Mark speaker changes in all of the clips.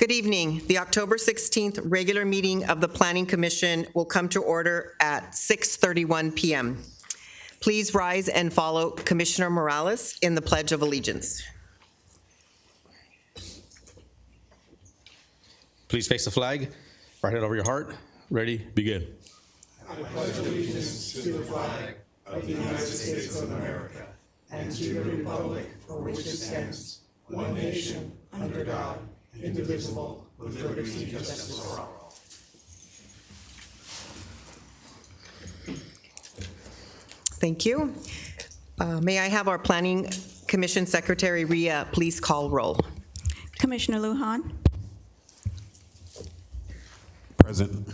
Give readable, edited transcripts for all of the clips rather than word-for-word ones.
Speaker 1: Good evening. The October 16th regular meeting of the Planning Commission will come to order at 6:31 p.m. Please rise and follow Commissioner Morales in the Pledge of Allegiance.
Speaker 2: Please face the flag, right hand over your heart. Ready, begin.
Speaker 3: I pledge allegiance to the flag of the United States of America and to the republic for which it stands, one nation, under God, indivisible, with liberty and justice for all.
Speaker 1: Thank you. May I have our Planning Commission Secretary, Rhea, please call roll.
Speaker 4: Commissioner Lujan?
Speaker 5: Present.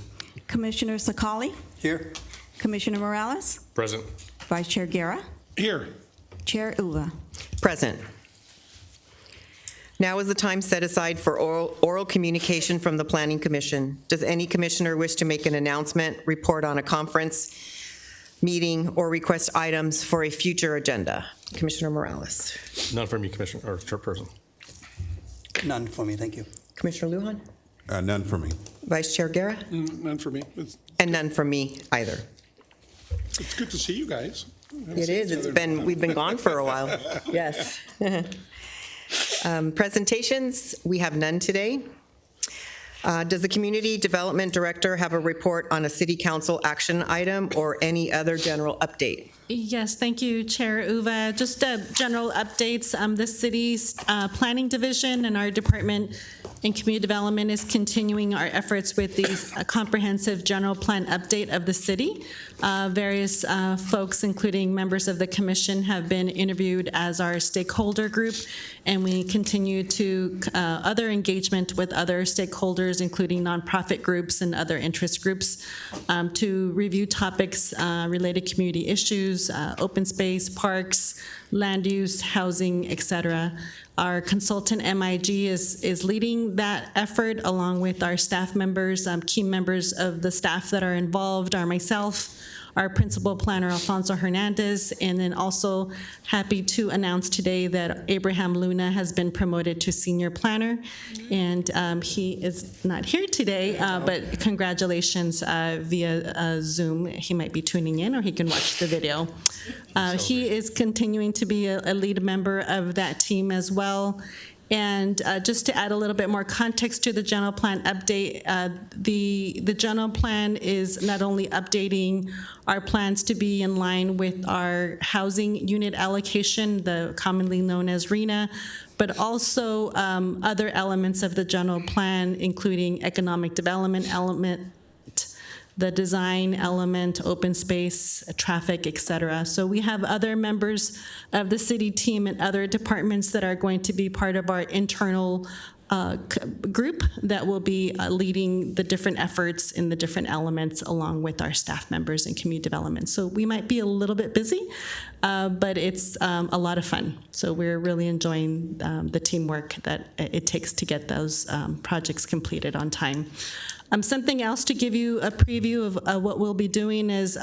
Speaker 4: Commissioner Sakali?
Speaker 5: Here.
Speaker 4: Commissioner Morales?
Speaker 2: Present.
Speaker 4: Vice Chair Guerra?
Speaker 5: Here.
Speaker 4: Chair Uva?
Speaker 1: Present. Now is the time set aside for oral communication from the Planning Commission. Does any commissioner wish to make an announcement, report on a conference, meeting, or request items for a future agenda? Commissioner Morales.
Speaker 2: None for me, Commissioner, or Chairperson.
Speaker 5: None for me, thank you.
Speaker 1: Commissioner Lujan?
Speaker 5: None for me.
Speaker 1: Vice Chair Guerra?
Speaker 6: None for me.
Speaker 1: And none from me either.
Speaker 6: It's good to see you guys.
Speaker 1: It is. We've been gone for a while. Yes. Presentations, we have none today. Does the Community Development Director have a report on a City Council action item or any other general update?
Speaker 7: Yes, thank you, Chair Uva. Just general updates. The city's planning division and our department in community development is continuing our efforts with the comprehensive general plan update of the city. Various folks, including members of the commission, have been interviewed as our stakeholder group, and we continue to other engagement with other stakeholders, including nonprofit groups and other interest groups, to review topics related to community issues, open space, parks, land use, housing, etc. Our consultant MIG is leading that effort along with our staff members. Key members of the staff that are involved are myself, our principal planner, Alfonso Hernandez, and then also happy to announce today that Abraham Luna has been promoted to senior planner, and he is not here today, but congratulations via Zoom. He might be tuning in, or he can watch the video. He is continuing to be a lead member of that team as well. And just to add a little bit more context to the general plan update, the general plan is not only updating our plans to be in line with our housing unit allocation, the commonly known as RENA, but also other elements of the general plan, including economic development element, the design element, open space, traffic, et cetera. So we have other members of the city team and other departments that are going to be part of our internal group that will be leading the different efforts in the different elements along with our staff members in community development. So we might be a little bit busy, but it's a lot of fun. So we're really enjoying the teamwork that it takes to get those projects completed on time. Something else to give you a preview of what we'll be doing is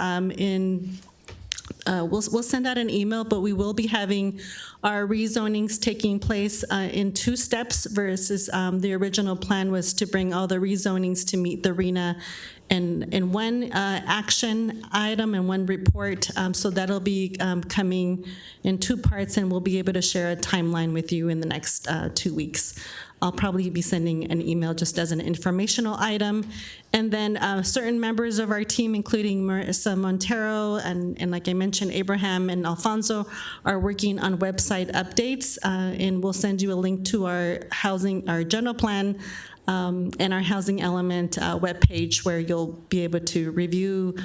Speaker 7: we'll send out an email, but we will be having our rezonings taking place in 2 steps versus the original plan was to bring all the rezonings to meet the RENA in one action item and one report. So that'll be coming in 2 parts, and we'll be able to share a timeline with you in the next 2 weeks. I'll probably be sending an email just as an informational item. And then certain members of our team, including Marissa Montero and like I mentioned, Abraham and Alfonso, are working on website updates. And we'll send you a link to our general plan and our housing element webpage, where you'll be able to review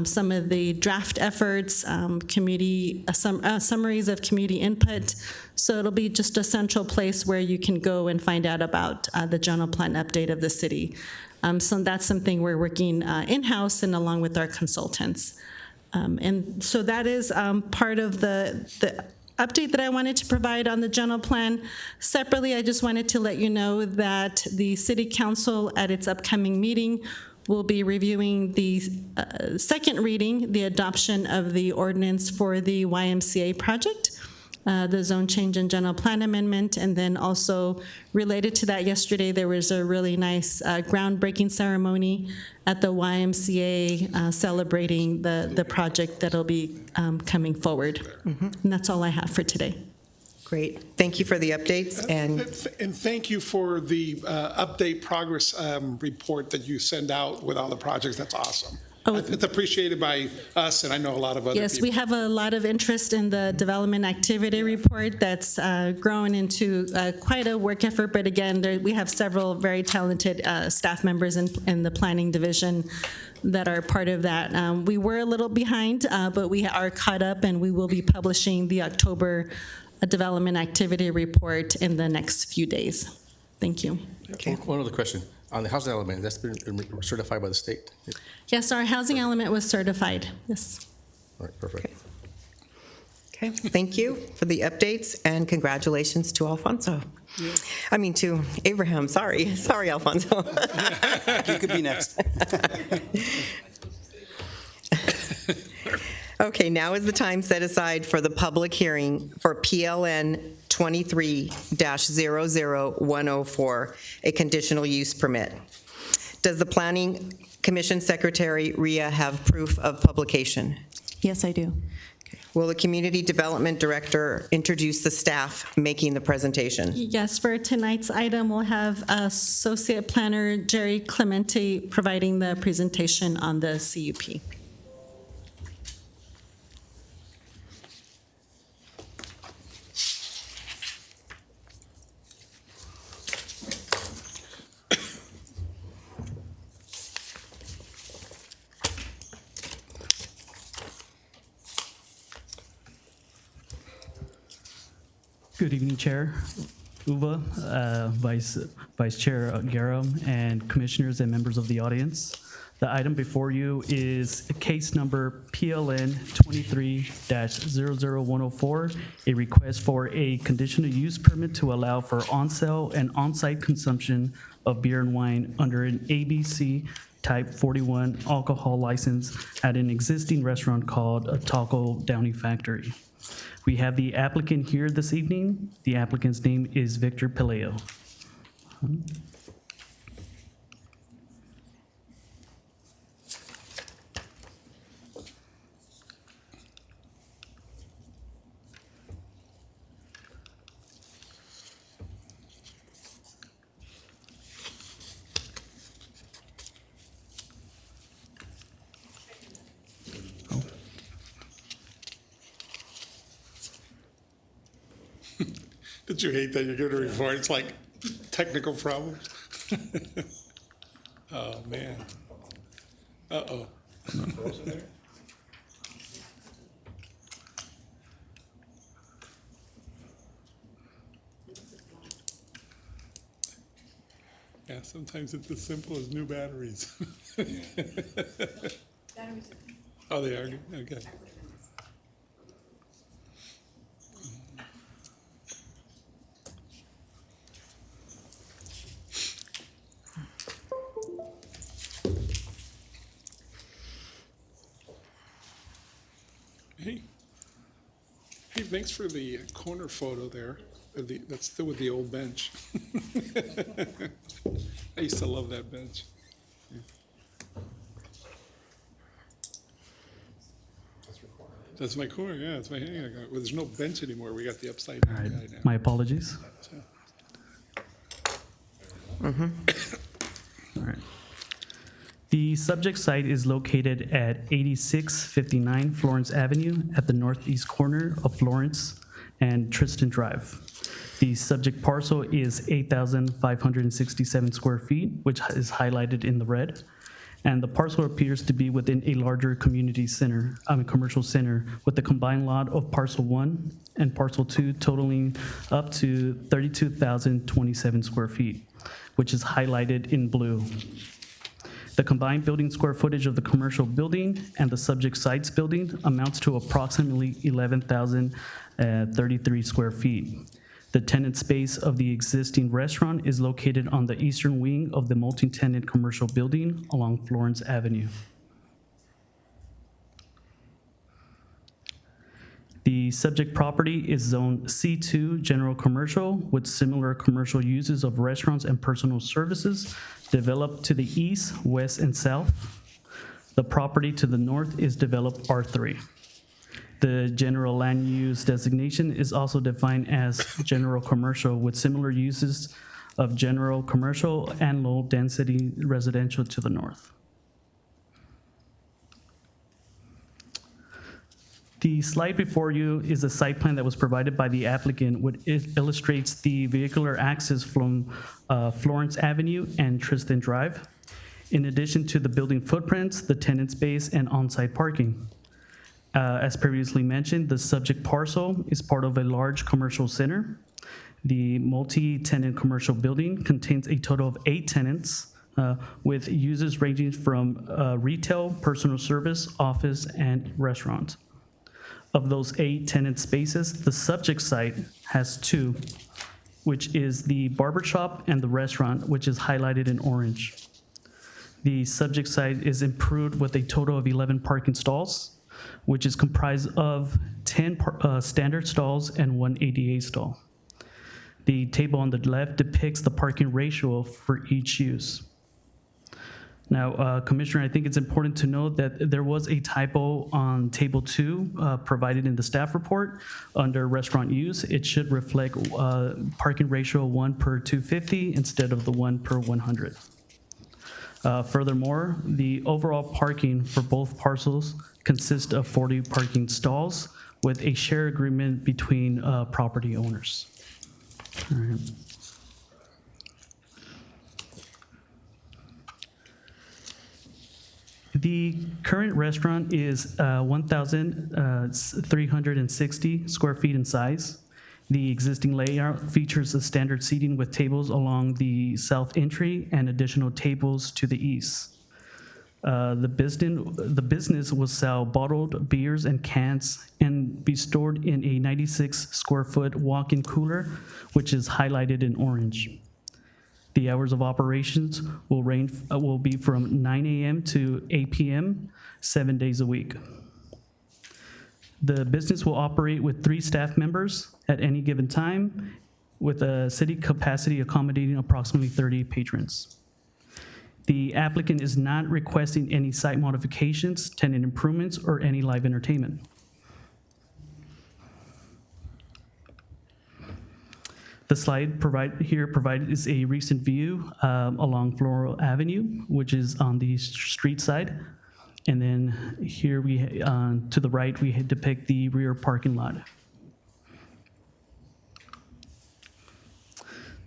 Speaker 7: some of the draft efforts, summaries of community input. So it'll be just a central place where you can go and find out about the general plan update of the city. So that's something we're working in-house and along with our consultants. And so that is part of the update that I wanted to provide on the general plan. Separately, I just wanted to let you know that the City Council at its upcoming meeting will be reviewing the second reading, the adoption of the ordinance for the YMCA project. the zone change and general plan amendment. And then also related to that, yesterday there was a really nice groundbreaking ceremony at the YMCA celebrating the project that'll be coming forward. And that's all I have for today.
Speaker 1: Great. Thank you for the updates, and
Speaker 6: And thank you for the update progress report that you send out with all the projects. That's awesome. It's appreciated by us, and I know a lot of other people.
Speaker 7: Yes, we have a lot of interest in the development activity report that's grown into quite a work effort. But again, we have several very talented staff members in the planning division that are part of that. We were a little behind, but we are caught up, and we will be publishing the October development activity report in the next few days. Thank you.
Speaker 1: okay.
Speaker 2: One other question. On the housing element, that's been certified by the state?
Speaker 7: Yes, our housing element was certified. Yes.
Speaker 2: All right, perfect.
Speaker 1: Okay, thank you for the updates, and congratulations to Alfonso. I mean, to Abraham, sorry, Alfonso.
Speaker 5: You could be next.
Speaker 1: Okay, now is the time set aside for the public hearing for PLN 23-00104, a conditional use permit. Does the Planning Commission Secretary, Ria, have proof of publication?
Speaker 4: Yes, I do.
Speaker 1: Will the Community Development Director introduce the staff making the presentation?
Speaker 7: Yes, for tonight's item, we'll have Associate Planner Jerry Clemente providing the presentation on the CUP.
Speaker 8: Good evening, Chair Uva, Vice Chair Guerra, and commissioners and members of the audience. The item before you is case number PLN 23-00104, a request for a conditional use permit to allow for on-sale and on-site consumption of beer and wine under an ABC Type 41 alcohol license at an existing restaurant called Taco Downey Factory. We have the applicant here this evening. The applicant's name is Victor Pelayo.
Speaker 6: Did you hate that you're going to report? It's like technical problems. Oh, man. Uh-oh. Yeah, sometimes it's as simple as new batteries. Oh, they are? Okay. Hey, thanks for the corner photo there. That's still with the old bench. I used to love that bench. That's my corner, yeah, that's my hang. Well, there's no bench anymore. We got the upside
Speaker 8: All
Speaker 6: down
Speaker 8: right,
Speaker 6: guy now.
Speaker 8: my apologies. All right. The subject site is located at 8659 Florence Avenue at the northeast corner of Florence and Tristan Drive. The subject parcel is 8,567 square feet, which is highlighted in the red. And the parcel appears to be within a larger community center, commercial center, with the combined lot of parcel 1 and parcel 2 totaling up to 32,027 square feet, which is highlighted in blue. The combined building square footage of the commercial building and the subject site's building amounts to approximately 11,033 square feet. The tenant space of the existing restaurant is located on the eastern wing of the multi-tenant commercial building along Florence Avenue. The subject property is Zone C2 General Commercial with similar commercial uses of restaurants and personal services developed to the east, west, and south. The property to the north is developed R3. The general land use designation is also defined as general commercial with similar uses of general commercial and low-density residential to the north. The slide before you is a site plan that was provided by the applicant, which illustrates the vehicular access from Florence Avenue and Tristan Drive, in addition to the building footprints, the tenant space, and on-site parking. As previously mentioned, the subject parcel is part of a large commercial center. The multi-tenant commercial building contains a total of 8 tenants with uses ranging from retail, personal service, office, and restaurant. Of those 8 tenant spaces, the subject site has 2, which is the barber shop and the restaurant, which is highlighted in orange. The subject site is improved with a total of 11 parking stalls, which is comprised of 10 standard stalls and 1 ADA stall. The table on the left depicts the parking ratio for each use. Now, Commissioner, I think it's important to note that there was a typo on Table 2 provided in the staff report under restaurant use. It should reflect parking ratio 1 per 250 instead of the 1 per 100. Furthermore, the overall parking for both parcels consists of 40 parking stalls with a share agreement between property owners. All right. The current restaurant is 1,360 square feet in size. The existing layout features a standard seating with tables along the south entry and additional tables to the east. The business will sell bottled beers and cans and be stored in a 96 square foot walk-in cooler, which is highlighted in orange. The hours of operations will be from 9 a.m. to 8 p.m., 7 days a week. The business will operate with 3 staff members at any given time, with a city capacity accommodating approximately 30 patrons. The applicant is not requesting any site modifications, tenant improvements, or any live entertainment. The slide provided is a recent view along Floral Avenue, which is on the street side. And then here to the right, we depict the rear parking lot.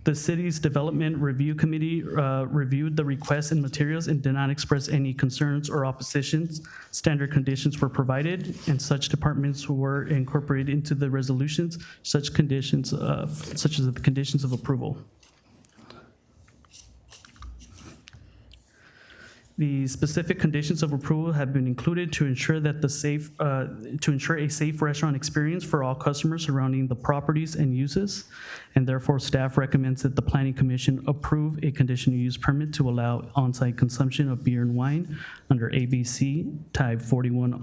Speaker 8: The city's Development Review Committee reviewed the requests and materials and did not express any concerns or oppositions. Standard conditions were provided, and such departments were incorporated into the resolutions, such as the conditions of approval. The specific conditions of approval have been included to ensure that a safe restaurant experience for all customers surrounding the properties and uses, and therefore staff recommends that the Planning Commission approve a conditional use permit to allow on-site consumption of beer and wine under ABC Type 41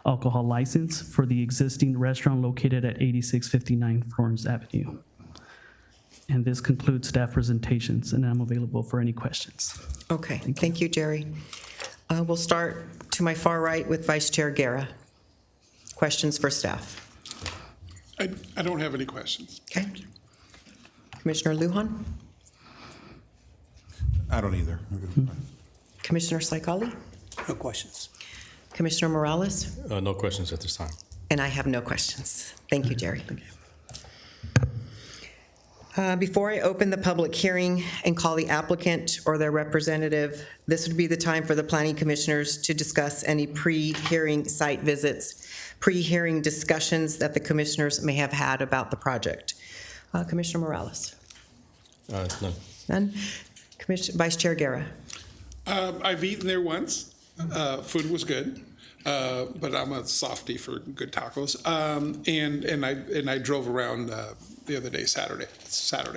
Speaker 8: alcohol license for the existing restaurant located at 8659 Florence Avenue. And this concludes staff presentations, and I'm available for any questions.
Speaker 1: Okay, thank you, Jerry. We'll start to my far right with Vice Chair Guerra. Questions for staff?
Speaker 6: I don't have any questions.
Speaker 1: Okay. Commissioner Lujan?
Speaker 5: I don't either.
Speaker 1: Commissioner Saikali?
Speaker 5: No questions.
Speaker 1: Commissioner Morales?
Speaker 2: No questions at this time.
Speaker 1: And I have no questions. Thank you, Jerry. Before I open the public hearing and call the applicant or their representative, this would be the time for the planning commissioners to discuss any pre-hearing site visits, pre-hearing discussions that the commissioners may have had about the project. Commissioner Morales?
Speaker 2: None.
Speaker 1: None? Vice Chair Guerra?
Speaker 6: I've eaten there once. Food was good, but I'm a softie for good tacos. And I drove around the other day, Saturday.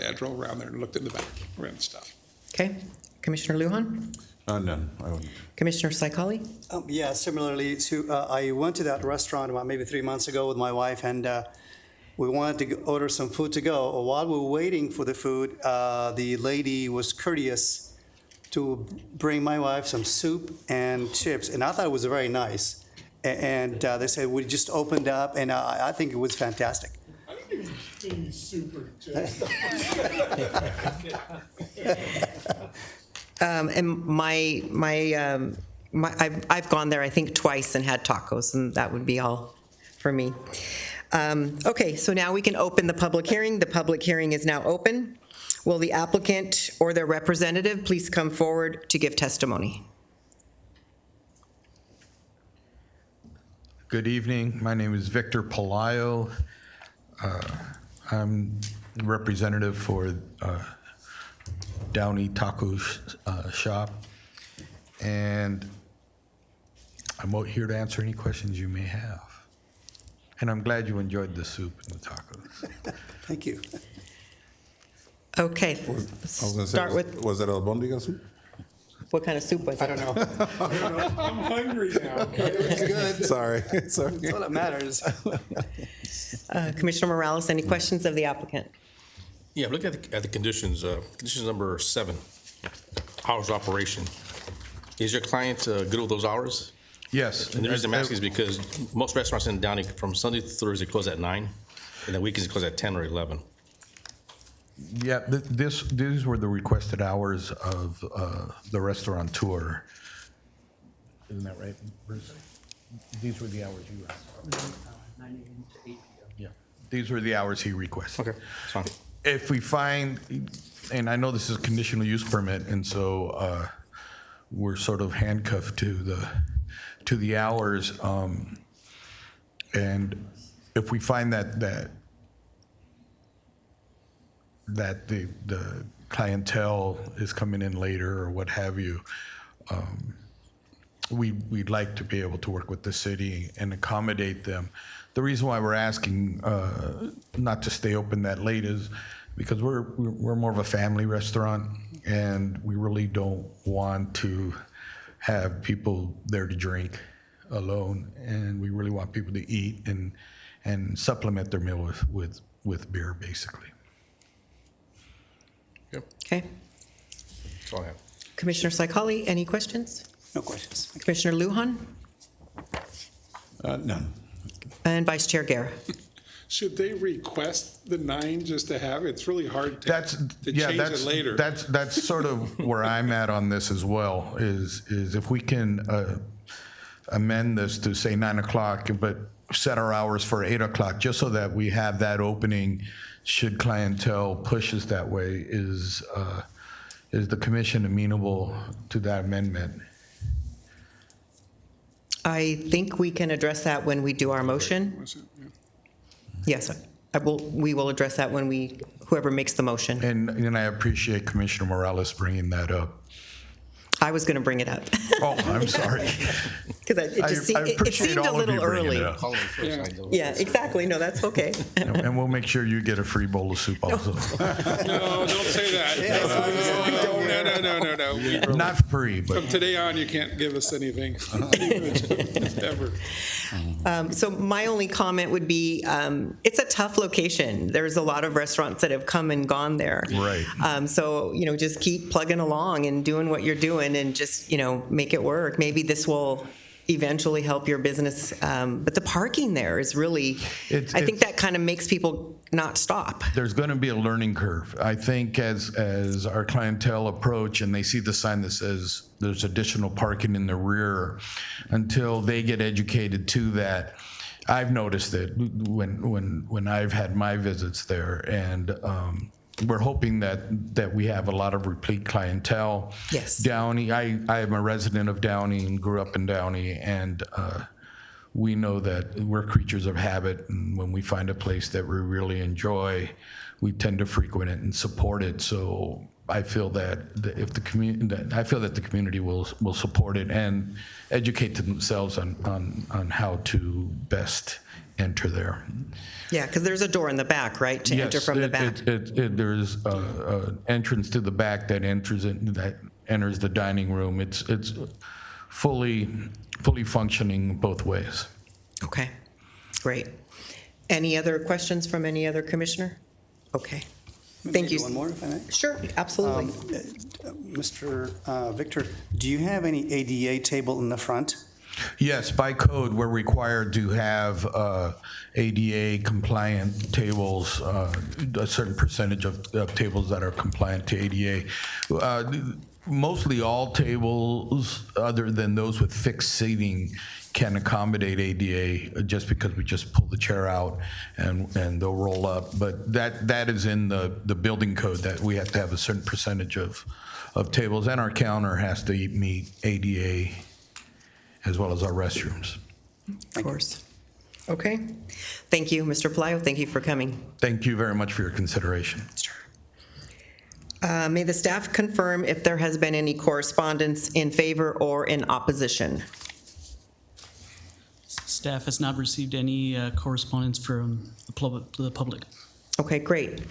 Speaker 6: I drove around there and looked in the back around stuff.
Speaker 1: Okay. Commissioner Lujan?
Speaker 3: None. I wouldn't.
Speaker 1: Commissioner Saikali?
Speaker 5: Yeah, similarly to, I went to that restaurant about maybe 3 months ago with my wife, and we wanted to order some food to go. While we were waiting for the food, the lady was courteous to bring my wife some soup and chips, and I thought it was very nice. And they said, we just opened up, and I think it was fantastic.
Speaker 3: Super just.
Speaker 1: And I've gone there, I think, twice and had tacos, and that would be all for me. Okay, so now we can open the public hearing. The public hearing is now open. Will the applicant or their representative please come forward to give testimony?
Speaker 9: Good evening. My name is Victor Palayo. I'm representative for Downey Taco Shop, and I'm out here to answer any questions you may have. And I'm glad you enjoyed the soup and the tacos.
Speaker 5: Thank you.
Speaker 1: Okay,
Speaker 3: I was gonna say,
Speaker 1: start with,
Speaker 3: was it albondiga soup?
Speaker 1: what kind of soup was it?
Speaker 5: I don't know.
Speaker 6: I'm hungry now.
Speaker 5: It's good.
Speaker 3: Sorry.
Speaker 5: That's all that matters.
Speaker 1: Commissioner Morales, any questions of the applicant?
Speaker 2: Yeah, look at the conditions. Condition number 7, hours of operation. Is your client good with those hours?
Speaker 9: Yes.
Speaker 2: And the reason I'm asking is because most restaurants in Downey from Sunday to Thursday close at 9, and then weekends close at 10 or 11.
Speaker 9: Yeah, these were the requested hours of the restaurateur. Isn't that right, Bruce? These were the hours you asked. 9 a.m. to 8 p.m. Yeah, these were the hours he requested.
Speaker 2: Okay, that's fine.
Speaker 9: If we find, and I know this is a conditional use permit, and so we're sort of handcuffed to the hours, and if we find that the clientele is coming in later or what have you, we'd like to be able to work with the city and accommodate them. The reason why we're asking not to stay open that late is because we're more of a family restaurant, and we really don't want to have people there to drink alone, and we really want people to eat and supplement their meal with beer, basically.
Speaker 2: Yep,
Speaker 1: Okay.
Speaker 2: that's all I have.
Speaker 1: Commissioner Saikali, any questions?
Speaker 5: No questions.
Speaker 1: Commissioner Lujan?
Speaker 3: None.
Speaker 1: And Vice Chair Guerra?
Speaker 6: Should they request the 9 just to have it? It's really hard to change
Speaker 9: That's
Speaker 6: it later.
Speaker 9: That's sort of where I'm at on this as well, is if we can amend this to say 9 o'clock, but set our hours for 8 o'clock, just so that we have that opening should clientele push us that way. Is the commission amenable to that amendment?
Speaker 1: I think we can address that when we do our motion.
Speaker 6: Was it? Yeah.
Speaker 1: Yes, we will address that when whoever makes the motion.
Speaker 9: And I appreciate Commissioner Morales bringing that up.
Speaker 1: I was going to bring it up.
Speaker 9: Oh, I'm sorry.
Speaker 1: Because it seemed a little early. Yeah, exactly. No, that's okay.
Speaker 9: And we'll make sure you get a free bowl of soup also.
Speaker 6: No, don't say that. No.
Speaker 9: Not free, but
Speaker 6: From today on, you can't give us anything. Ever.
Speaker 1: So my only comment would be, it's a tough location. There's a lot of restaurants that have come and gone there.
Speaker 9: Right.
Speaker 1: So, just keep plugging along and doing what you're doing and just, make it work. Maybe this will eventually help your business. But the parking there is really, I think that kind of makes people not stop.
Speaker 9: there's going to be a learning curve. I think as our clientele approach and they see the sign that says there's additional parking in the rear, until they get educated to that. I've noticed it when I've had my visits there, and we're hoping that we have a lot of repeat clientele.
Speaker 1: Yes.
Speaker 9: Downey, I am a resident of Downey and grew up in Downey, and we know that we're creatures of habit, and when we find a place that we really enjoy, we tend to frequent it and support it. So I feel that if the community will support it and educate themselves on how to best enter there.
Speaker 1: Yeah, because there's a door in the back, right, to enter from the back.
Speaker 9: There's an entrance to the back that enters in, that enters the dining room. It's fully functioning both ways.
Speaker 1: Okay, great. Any other questions from any other commissioner? Okay, thank you.
Speaker 5: One more, if I may.
Speaker 1: Sure, absolutely.
Speaker 5: Mr. Victor, do you have any ADA table in the front?
Speaker 9: Yes, by code, we're required to have ADA compliant tables, a certain percentage of tables that are compliant to ADA. Mostly all tables, other than those with fixed seating, can accommodate ADA just because we just pull the chair out and they'll roll up. But that is in the building code, that we have to have a certain percentage of tables, and our counter has to meet ADA as well as our restrooms.
Speaker 1: Of course. Okay. Thank you, Mr. Palaio. Thank you for coming.
Speaker 9: Thank you very much for your consideration.
Speaker 1: Sure. May the staff confirm if there has been any correspondence in favor or in opposition?
Speaker 8: Staff has not received any correspondence from the public.
Speaker 1: Okay, great.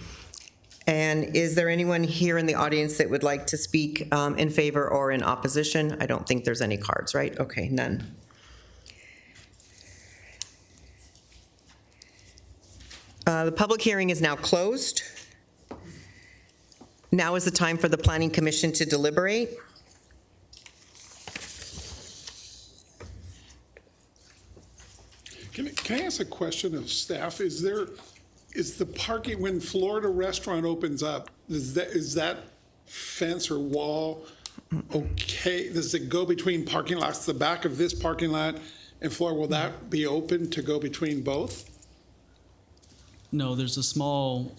Speaker 1: And is there anyone here in the audience that would like to speak in favor or in opposition? I don't think there's any cards, right? Okay, none. The public hearing is now closed. Now is the time for the Planning Commission to deliberate.
Speaker 6: Can I ask a question of staff? Is the parking, when Florida Restaurant opens up, is that fence or wall okay? Does it go between parking lots, the back of this parking lot and Florida? Will that be open to go between both?
Speaker 8: No, there's a small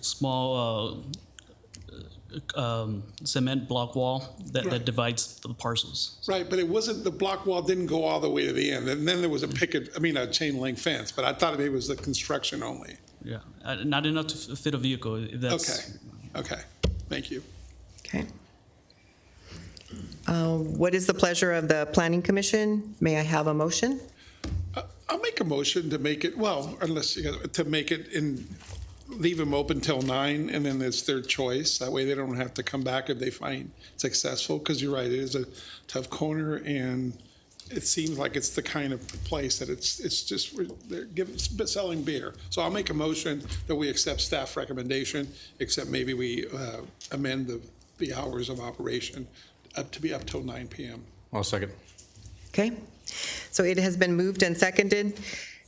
Speaker 8: cement block wall that divides the parcels.
Speaker 6: Right, but it wasn't, the block wall didn't go all the way to the end. And then there was a a chain link fence, but I thought it was the construction only.
Speaker 8: Yeah, not enough to fit a vehicle. If that's,
Speaker 6: Okay, thank you.
Speaker 1: Okay. What is the pleasure of the Planning Commission? May I have a motion?
Speaker 6: I'll make a motion to make it, well, unless, to make it leave them open till 9, and then it's their choice. That way they don't have to come back if they find successful, because you're right, it is a tough corner, and it seems like it's the kind of place that it's just, they're selling beer. So I'll make a motion that we accept staff recommendation, except maybe we amend the hours of operation to be up till 9 p.m.
Speaker 2: I'll second.
Speaker 1: Okay. So it has been moved and seconded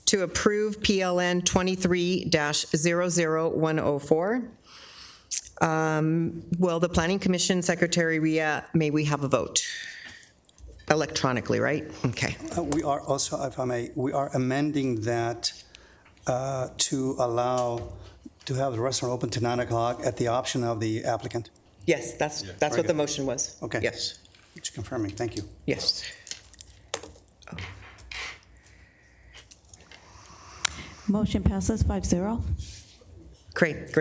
Speaker 1: to approve PLN 23-00104. Will the Planning Commission Secretary Ria, may we have a vote? Electronically, right? Okay.
Speaker 5: We are also, if I may, we are amending that to allow to have the restaurant open to 9 o'clock at the option of the applicant.
Speaker 1: Yes, that's what the motion was.
Speaker 5: Okay.
Speaker 1: Yes.
Speaker 5: Just confirming. Thank you.
Speaker 1: Yes.
Speaker 4: Motion passes 5-0.
Speaker 1: Great.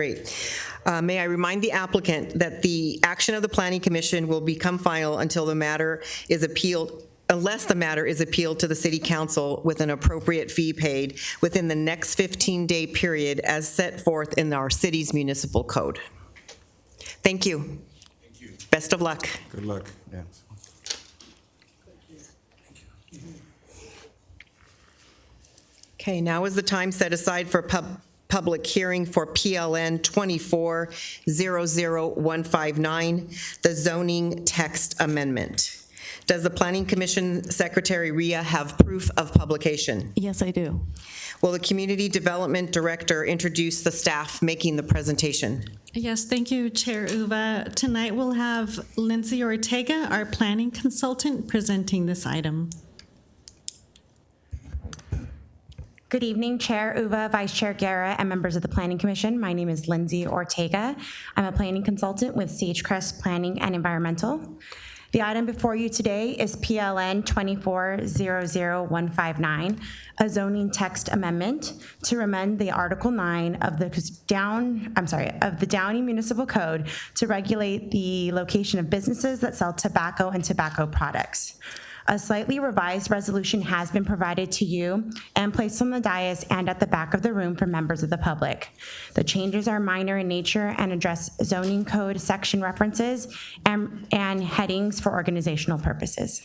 Speaker 1: May I remind the applicant that the action of the Planning Commission will become final until the matter is appealed, unless the matter is appealed to the City Council with an appropriate fee paid within the next 15-day period as set forth in our city's municipal code. Thank you.
Speaker 2: Thank you.
Speaker 1: Best of luck.
Speaker 3: Good luck. Yeah.
Speaker 1: Okay, now is the time set aside for public hearing for PLN 24-00159, the zoning text amendment. Does the Planning Commission Secretary Ria have proof of publication?
Speaker 4: Yes, I do.
Speaker 1: Will the Community Development Director introduce the staff making the presentation?
Speaker 7: Yes, thank you, Chair Uva. Tonight we'll have Lindsay Ortega, our planning consultant, presenting this item.
Speaker 10: Good evening, Chair Uva, Vice Chair Guerra, and members of the Planning Commission. My name is Lindsay Ortega. I'm a planning consultant with Sagecrest Planning and Environmental. The item before you today is PLN 24-00159, a zoning text amendment to amend the Article 9 of the Downey Municipal Code to regulate the location of businesses that sell tobacco and tobacco products. a slightly revised resolution has been provided to you and placed on the dais and at the back of the room for members of the public. The changes are minor in nature and address zoning code section references and headings for organizational purposes.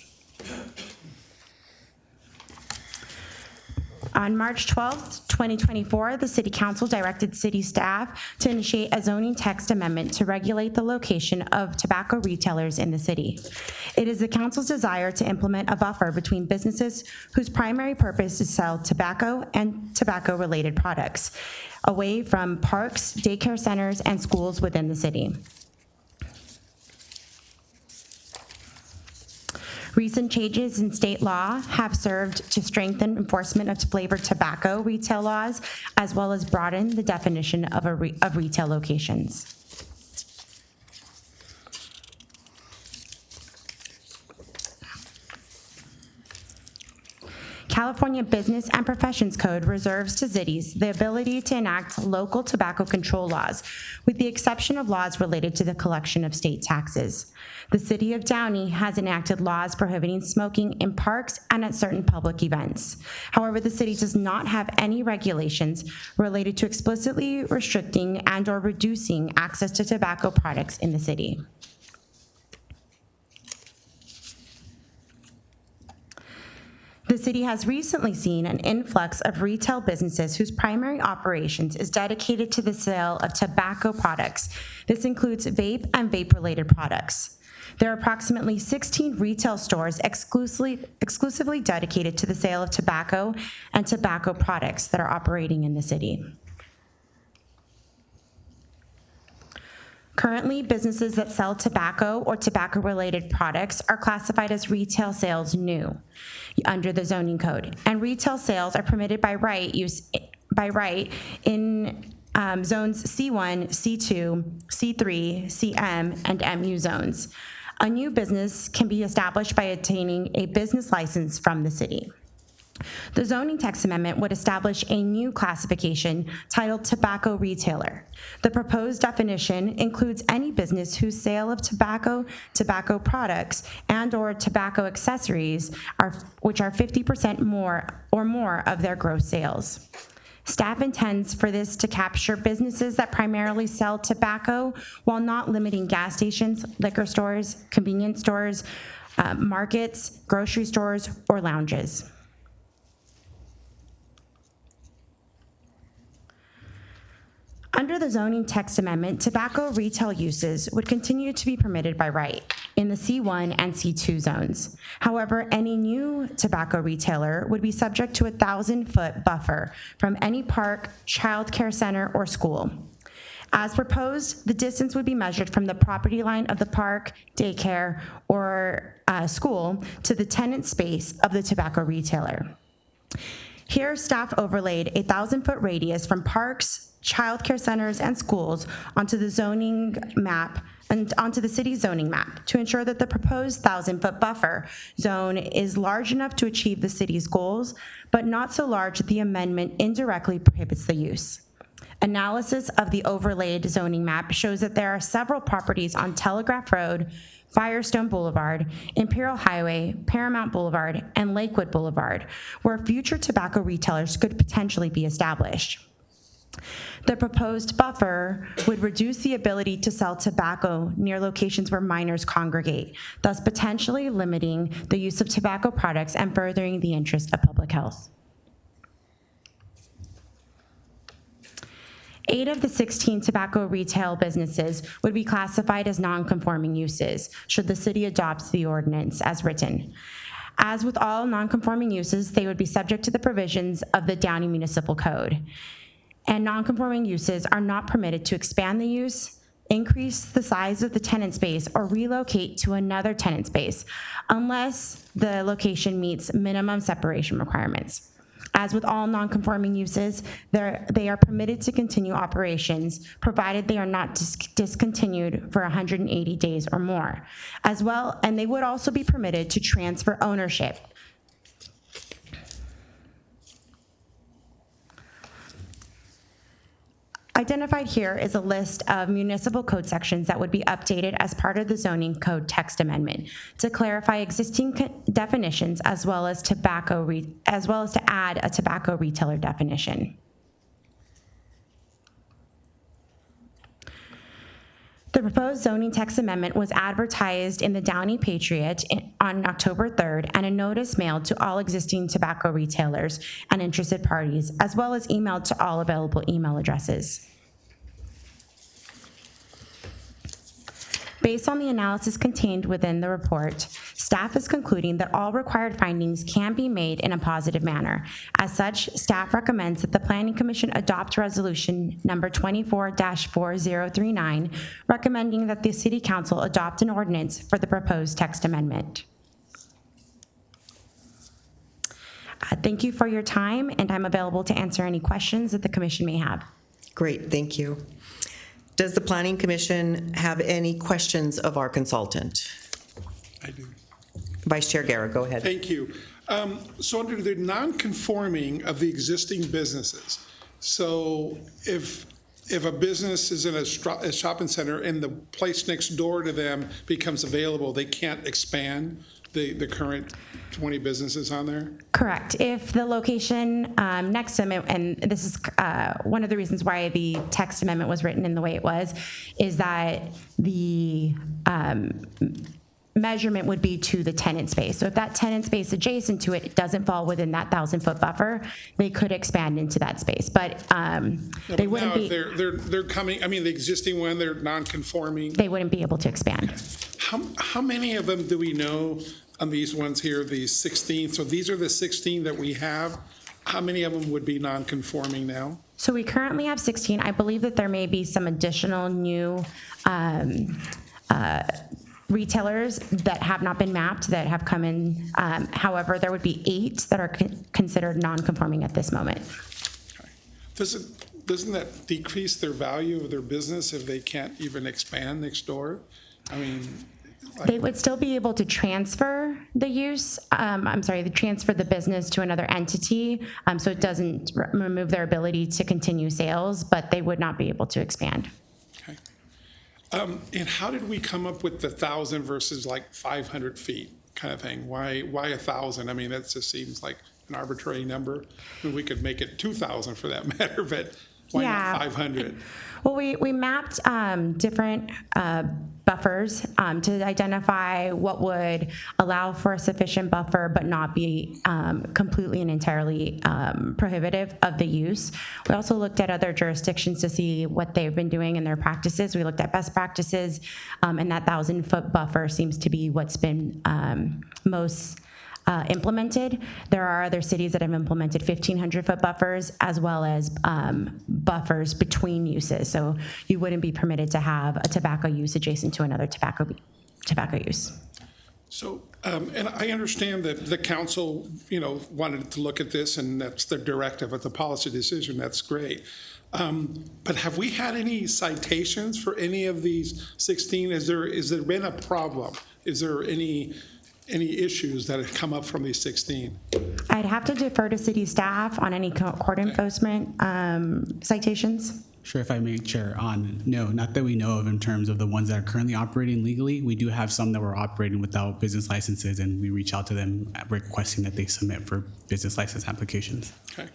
Speaker 10: On March 12th, 2024, the City Council directed city staff to initiate a zoning text amendment to regulate the location of tobacco retailers in the city. It is the council's desire to implement a buffer between businesses whose primary purpose is to sell tobacco and tobacco-related products, away from parks, daycare centers, and schools within the city. Recent changes in state law have served to strengthen enforcement of flavored tobacco retail laws, as well as broaden the definition of retail locations. California Business and Professions Code reserves to cities the ability to enact local tobacco control laws, with the exception of laws related to the collection of state taxes. The city of Downey has enacted laws prohibiting smoking in parks and at certain public events. However, the city does not have any regulations related to explicitly restricting and/or reducing access to tobacco products in the city. The city has recently seen an influx of retail businesses whose primary operations is dedicated to the sale of tobacco products. This includes vape and vape-related products. There are approximately 16 retail stores exclusively dedicated to the sale of tobacco and tobacco products that are operating in the city. Currently, businesses that sell tobacco or tobacco-related products are classified as retail sales new under the zoning code, and retail sales are permitted by right in zones C1, C2, C3, CM, and MU zones. A new business can be established by obtaining a business license from the city. The zoning text amendment would establish a new classification titled tobacco retailer. The proposed definition includes any business whose sale of tobacco, tobacco products, and/or tobacco accessories which are 50% more of their gross sales. Staff intends for this to capture businesses that primarily sell tobacco while not limiting gas stations, liquor stores, convenience stores, markets, grocery stores, or lounges. Under the zoning text amendment, tobacco retail uses would continue to be permitted by right in the C1 and C2 zones. However, any new tobacco retailer would be subject to a 1,000-foot buffer from any park, childcare center, or school. As proposed, the distance would be measured from the property line of the park, daycare, or school to the tenant space of the tobacco retailer. Here, staff overlaid a 1,000-foot radius from parks, childcare centers, and schools onto the zoning map and onto the city's zoning map to ensure that the proposed 1,000-foot buffer zone is large enough to achieve the city's goals, but not so large that the amendment indirectly prohibits the use. Analysis of the overlaid zoning map shows that there are several properties on Telegraph Road, Firestone Boulevard, Imperial Highway, Paramount Boulevard, and Lakewood Boulevard, where future tobacco retailers could potentially be established. The proposed buffer would reduce the ability to sell tobacco near locations where minors congregate, thus potentially limiting the use of tobacco products and furthering the interest of public health. 8 of the 16 tobacco retail businesses would be classified as non-conforming uses, should the city adopt the ordinance as written. As with all non-conforming uses, they would be subject to the provisions of the Downey Municipal Code. And non-conforming uses are not permitted to expand the use, increase the size of the tenant space, or relocate to another tenant space unless the location meets minimum separation requirements. As with all non-conforming uses, they are permitted to continue operations provided they are not discontinued for 180 days or more. As well, and they would also be permitted to transfer ownership. Identified here is a list of municipal code sections that would be updated as part of the zoning code text amendment to clarify existing definitions as well as to add a tobacco retailer definition. The proposed zoning text amendment was advertised in the Downey Patriot on October 3rd, and a notice mailed to all existing tobacco retailers and interested parties, as well as emailed to all available email addresses. Based on the analysis contained within the report, staff is concluding that all required findings can be made in a positive manner. As such, staff recommends that the Planning Commission adopt resolution number 24-4039, recommending that the City Council adopt an ordinance for the proposed text amendment. Thank you for your time, and I'm available to answer any questions that the Commission may have.
Speaker 1: Great, thank you. Does the Planning Commission have any questions of our consultant?
Speaker 6: I do.
Speaker 1: Vice Chair Guerra, go ahead.
Speaker 6: Thank you. So under the non-conforming of the existing businesses, so if a business is in a shopping center and the place next door to them becomes available, they can't expand the current 20 businesses on there?
Speaker 10: Correct. If the location next to them, and this is one of the reasons why the text amendment was written in the way it was, is that the measurement would be to the tenant space. So if that tenant space adjacent to it doesn't fall within that 1,000-foot buffer, they could expand into that space. But they wouldn't be.
Speaker 6: They're coming. I mean, the existing one, they're non-conforming.
Speaker 10: They wouldn't be able to expand.
Speaker 6: How many of them do we know on these ones here? These 16. So these are the 16 that we have. How many of them would be non-conforming now?
Speaker 10: So we currently have 16. I believe that there may be some additional new retailers that have not been mapped that have come in. However, there would be 8 that are considered non-conforming at this moment.
Speaker 6: Okay. Doesn't that decrease their value of their business if they can't even expand next door? I mean,
Speaker 10: they would still be able to transfer the use, transfer the business to another entity, so it doesn't remove their ability to continue sales, but they would not be able to expand.
Speaker 6: Okay. And how did we come up with the 1,000 versus like 500 feet kind of thing? Why 1,000? I mean, that just seems like an arbitrary number. I mean, we could make it 2,000 for that matter, but why not 500?
Speaker 10: Well, we mapped different buffers to identify what would allow for a sufficient buffer but not be completely and entirely prohibitive of the use. We also looked at other jurisdictions to see what they've been doing in their practices. We looked at best practices, and that 1,000-foot buffer seems to be what's been most implemented. There are other cities that have implemented 1,500-foot buffers as well as buffers between uses. So you wouldn't be permitted to have a tobacco use adjacent to another tobacco use. So,
Speaker 6: and I understand that the council, wanted to look at this, and that's their directive. It's a policy decision. That's great. But have we had any citations for any of these 16? Is there been a problem? Is there any issues that have come up from these 16?
Speaker 10: I'd have to defer to city staff on any court enforcement citations.
Speaker 11: Sure, if I may, Chair, no, not that we know of in terms of the ones that are currently operating legally. We do have some that were operating without business licenses, and we reach out to them requesting that they submit for business license applications. Okay,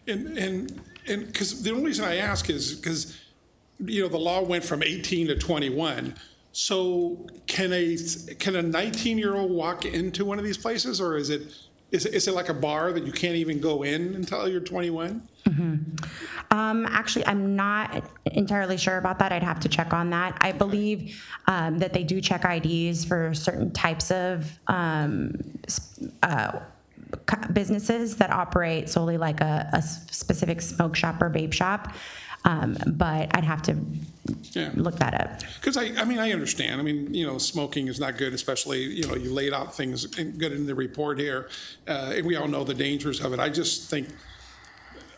Speaker 11: and because the only reason I ask is because, the law went from 18 to 21. So can a 19-year-old walk into one of these places, or is it like a bar that you can't even go in until you're 21? Mm-hmm.
Speaker 10: Actually, I'm not entirely sure about that. I'd have to check on that. I believe that they do check IDs for certain types of businesses that operate solely like a specific smoke shop or vape shop. But I'd have to look that up.
Speaker 6: Because I understand. Smoking is not good, especially, you laid out things good in the report here. And we all know the dangers of it. I just think,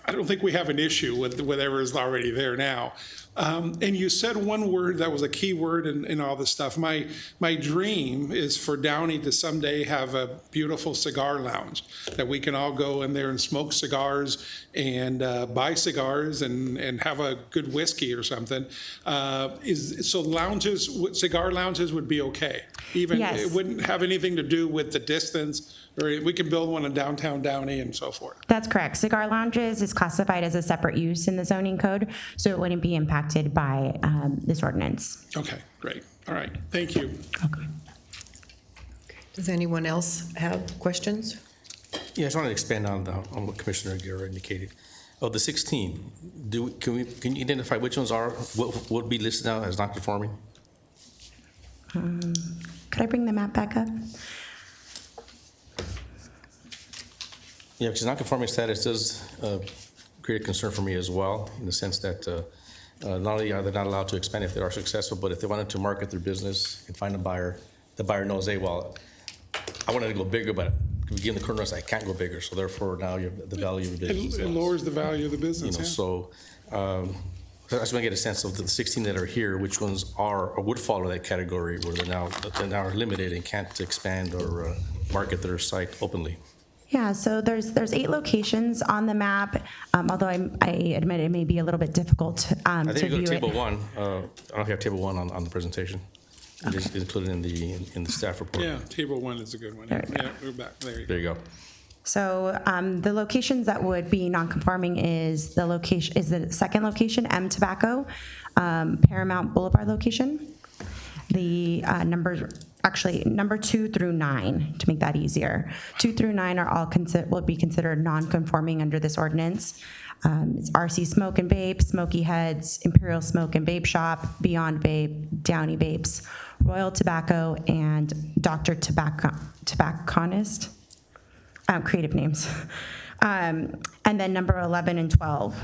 Speaker 6: I don't think we have an issue with whatever is already there now. And you said one word that was a key word in all this stuff. My dream is for Downey to someday have a beautiful cigar lounge that we can all go in there and smoke cigars and buy cigars and have a good whiskey or something. So lounges, cigar lounges would be okay. Even
Speaker 10: Yes.
Speaker 6: it wouldn't have anything to do with the distance, or we can build one in downtown Downey and so forth.
Speaker 10: That's correct. Cigar lounges is classified as a separate use in the zoning code, so it wouldn't be impacted by this ordinance.
Speaker 6: Okay, great. All right, thank you.
Speaker 1: Does anyone else have questions?
Speaker 2: Yeah, I just wanted to expand on what Commissioner Guerra indicated. Of the 16, can you identify which ones what would be listed now as non-conforming?
Speaker 10: Could I bring the map back up?
Speaker 2: Yeah, because non-conforming status does create a concern for me as well, in the sense that not only are they not allowed to expand if they are successful, but if they wanted to market their business and find a buyer, the buyer knows, hey, well, I wanted to go bigger, but given the current rules, I can't go bigger. So therefore, now the value of the business.
Speaker 6: It lowers the value of the business, yeah.
Speaker 2: So I just want to get a sense of the 16 that are here, which ones are or would fall in that category where they're now limited and can't expand or market their site openly.
Speaker 10: Yeah, so there's 8 locations on the map, although I admit it may be a little bit difficult to view
Speaker 2: I think you go to
Speaker 10: it.
Speaker 2: table 1. I don't know if you have table 1 on the presentation. It is included in the staff report.
Speaker 6: Yeah, table 1 is a good one.
Speaker 10: There we go.
Speaker 6: Yeah, we're back. There you go.
Speaker 2: There you go.
Speaker 10: So the locations that would be non-conforming is the second location, M Tobacco, Paramount Boulevard location. The number 2 through 9, to make that easier. 2 through 9 are all will be considered non-conforming under this ordinance. It's RC Smoke and Vape, Smoky Heads, Imperial Smoke and Vape Shop, Beyond Vape, Downey Vapes, Royal Tobacco, and Dr. Tobacconist. Creative names. And then number 11 and 12.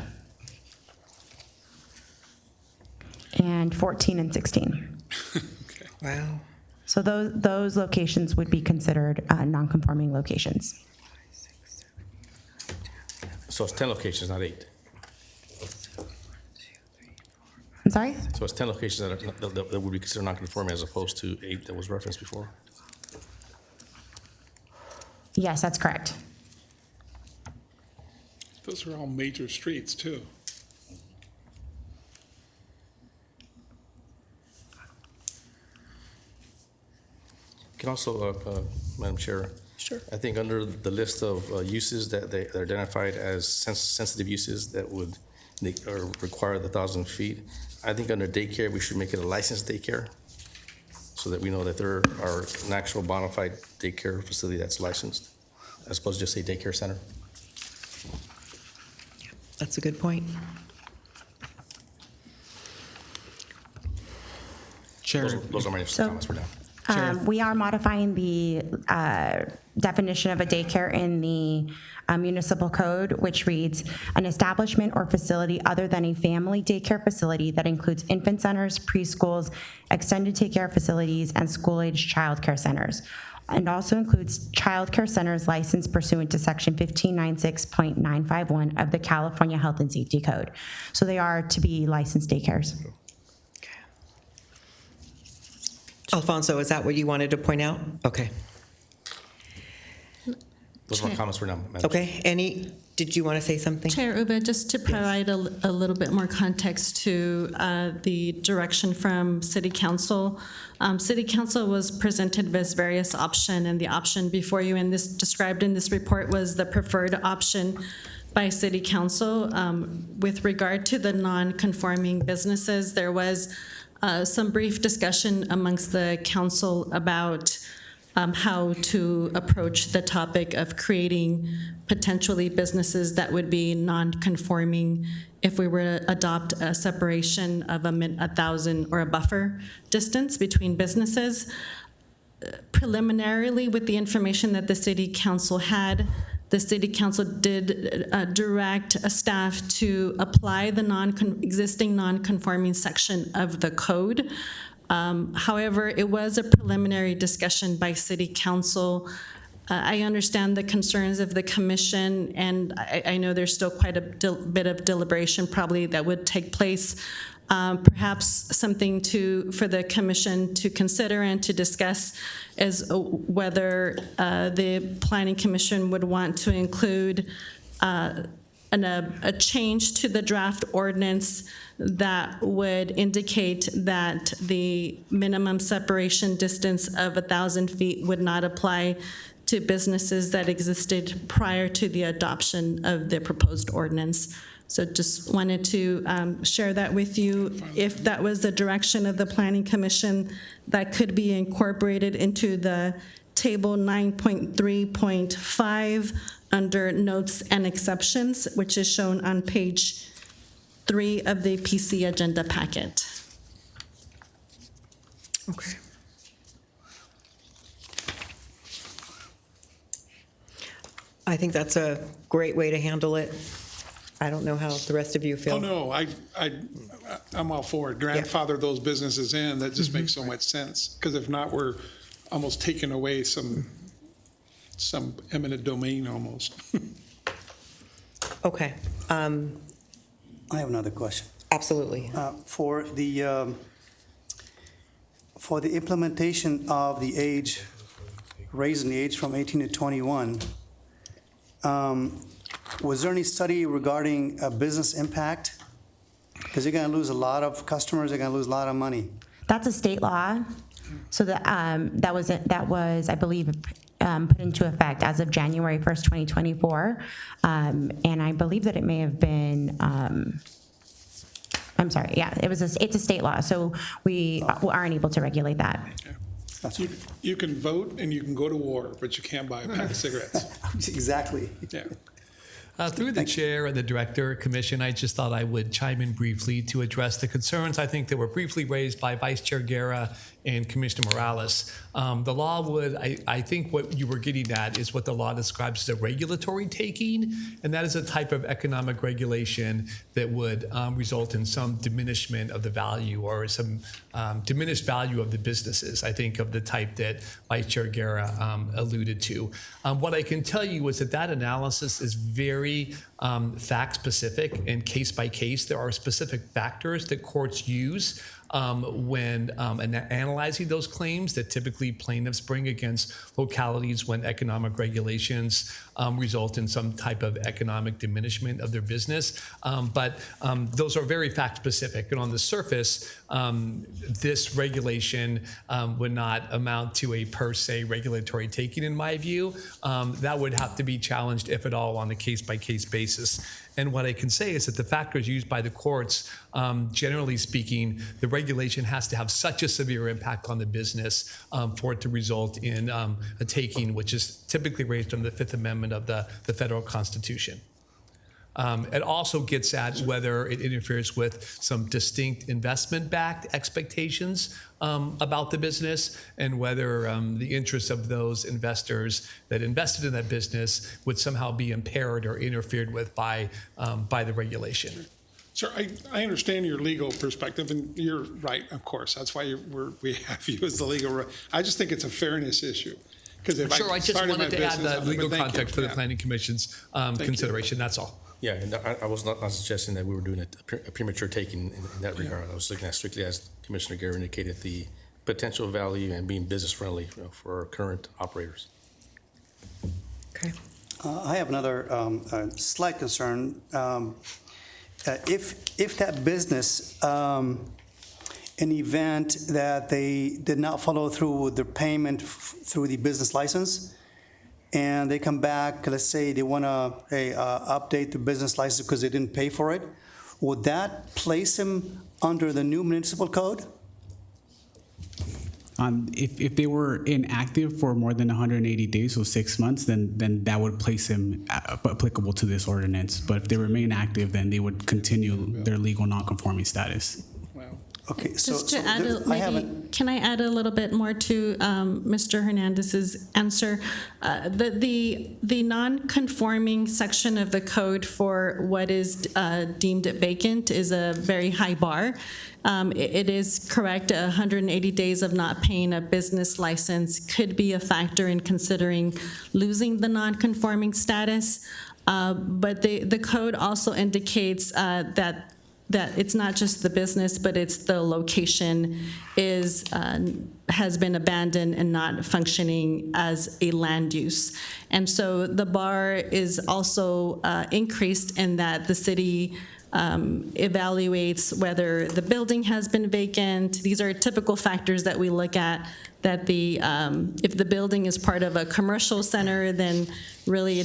Speaker 10: And 14 and 16.
Speaker 1: Wow.
Speaker 10: So those locations would be considered non-conforming locations.
Speaker 2: So it's 10 locations, not 8.
Speaker 10: I'm sorry?
Speaker 2: So it's 10 locations that would be considered non-conforming as opposed to 8 that was referenced before.
Speaker 10: Yes, that's correct.
Speaker 6: Those are all major streets, too.
Speaker 2: Can also, Madam Chair.
Speaker 1: Sure.
Speaker 2: I think under the list of uses that are identified as sensitive uses that would require the 1,000 feet, I think under daycare, we should make it a licensed daycare so that we know that there are an actual bona fide daycare facility that's licensed, as opposed to just say daycare center.
Speaker 1: That's a good point.
Speaker 11: Chair.
Speaker 2: Those are my initial comments for now.
Speaker 10: We are modifying the definition of a daycare in the municipal code, which reads, an establishment or facility other than a family daycare facility that includes infant centers, preschools, extended daycare facilities, and school-age child care centers, and also includes child care centers licensed pursuant to section 1596.951 of the California Health and Safety Code. So they are to be licensed daycares.
Speaker 1: Alfonso, is that what you wanted to point out? Okay.
Speaker 2: Those are my comments for now, Madam Chair.
Speaker 1: Okay. Did you want to say something?
Speaker 7: Chair Uba, just to provide a little bit more context to the direction from City Council. City Council was presented with various options, and the option before you described in this report was the preferred option by City Council. With regard to the non-conforming businesses, there was some brief discussion amongst the council about how to approach the topic of creating potentially businesses that would be non-conforming if we were to adopt a separation of 1,000 or a buffer distance between businesses. Preliminarily, with the information that the City Council had, the City Council did direct a staff to apply the existing non-conforming section of the code. However, it was a preliminary discussion by City Council I understand the concerns of the commission, and I know there's still quite a bit of deliberation probably that would take place. Perhaps something for the commission to consider and to discuss is whether the Planning Commission would want to include a change to the draft ordinance that would indicate that the minimum separation distance of 1,000 feet would not apply to businesses that existed prior to the adoption of the proposed ordinance. So just wanted to share that with you. If that was the direction of the Planning Commission, that could be incorporated into the Table 9.3.5 under Notes and Exceptions, which is shown on page 3 of the PC agenda packet.
Speaker 1: Okay. I think that's a great way to handle it. I don't know how the rest of you feel.
Speaker 6: Oh, no, I'm all for it. Grandfather those businesses in, that just makes so much sense. Because if not, we're almost taking away some eminent domain almost.
Speaker 1: Okay.
Speaker 5: I have another question.
Speaker 1: Absolutely.
Speaker 5: For the implementation of the age, raising the age from 18 to 21, was there any study regarding a business impact? Because you're going to lose a lot of customers, you're going to lose a lot of money.
Speaker 10: That's a state law. So that was, I believe, put into effect as of January 1st, 2024. And I believe that it may have been, I'm sorry, yeah, it's a state law. So we aren't able to regulate that.
Speaker 6: You can vote and you can go to war, but you can't buy a pack of cigarettes.
Speaker 5: Exactly.
Speaker 6: Yeah.
Speaker 12: Through the chair and the director commission, I just thought I would chime in briefly to address the concerns I think that were briefly raised by Vice Chair Guerra and Commissioner Morales. The law would, I think what you were getting at is what the law describes as a regulatory taking, and that is a type of economic regulation that would result in some diminishment of the value or some diminished value of the businesses, I think, of the type that Vice Chair Guerra alluded to. What I can tell you is that analysis is very fact-specific and case-by-case. There are specific factors that courts use when analyzing those claims that typically plaintiffs bring against localities when economic regulations result in some type of economic diminishment of their business. But those are very fact-specific. And on the surface, this regulation would not amount to a per se regulatory taking, in my view. That would have to be challenged, if at all, on a case-by-case basis. And what I can say is that the factors used by the courts, generally speaking, the regulation has to have such a severe impact on the business for it to result in a taking, which is typically raised under the Fifth Amendment of the federal Constitution. It also gets at whether it interferes with some distinct investment-backed expectations about the business, and whether the interests of those investors that invested in that business would somehow be impaired or interfered with by the regulation.
Speaker 6: Sir, I understand your legal perspective, and you're right, of course. That's why we have you as the legal. I just think it's a fairness issue. If
Speaker 12: sure, I just wanted to add the legal context for the Planning Commission's consideration, that's all.
Speaker 2: Yeah, and I was not suggesting that we were doing a premature taking in that regard. I was looking at strictly, as Commissioner Guerra indicated, the potential value and being business friendly for our current operators.
Speaker 1: Okay.
Speaker 5: I have another slight concern. If that business, in the event that they did not follow through with their payment through the business license, and they come back, let's say they want to update the business license because they didn't pay for it, would that place them under the new municipal code?
Speaker 11: If they were inactive for more than 180 days, so 6 months, then that would place them applicable to this ordinance. But if they remain active, then they would continue their legal non-conforming status.
Speaker 6: Well,
Speaker 5: Okay, so
Speaker 7: Just to
Speaker 5: so
Speaker 7: add,
Speaker 5: there- I
Speaker 7: maybe,
Speaker 5: haven't,
Speaker 7: can I add a little bit more to Mr. Hernandez's answer? The non-conforming section of the code for what is deemed vacant is a very high bar. It is correct, 180 days of not paying a business license could be a factor in considering losing the non-conforming status. But the code also indicates that it's not just the business, but it's the location has been abandoned and not functioning as a land use. And so the bar is also increased in that the city evaluates whether the building has been vacant. These are typical factors that we look at, that if the building is part of a commercial center, then really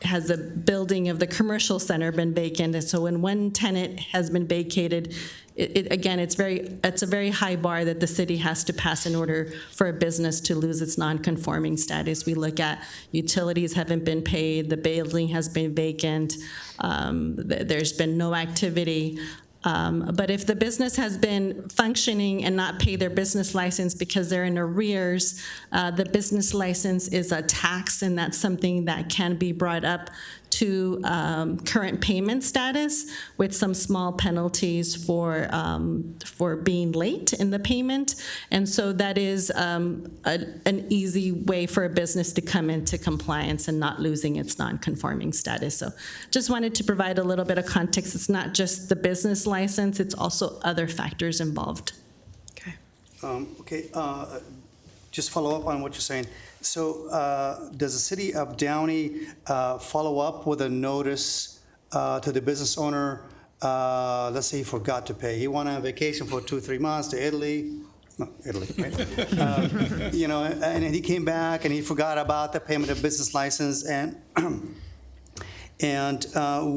Speaker 7: has the building of the commercial center been vacant? And so when one tenant has been vacated, it's a very high bar that the city has to pass in order for a business to lose its non-conforming status. We look at utilities haven't been paid, the building has been vacant, there's been no activity. But if the business has been functioning and not paid their business license because they're in arrears, the business license is a tax, and that's something that can be brought up to current payment status with some small penalties for being late in the payment. And so that is an easy way for a business to come into compliance and not losing its non-conforming status. So just wanted to provide a little bit of context. It's not just the business license, it's also other factors involved.
Speaker 5: okay, just follow up on what you're saying. So does the city of Downey follow up with a notice to the business owner? Let's say he forgot to pay. He went on vacation for 2-3 months to Italy. No, Italy, right? And he came back and he forgot about the payment of business license. And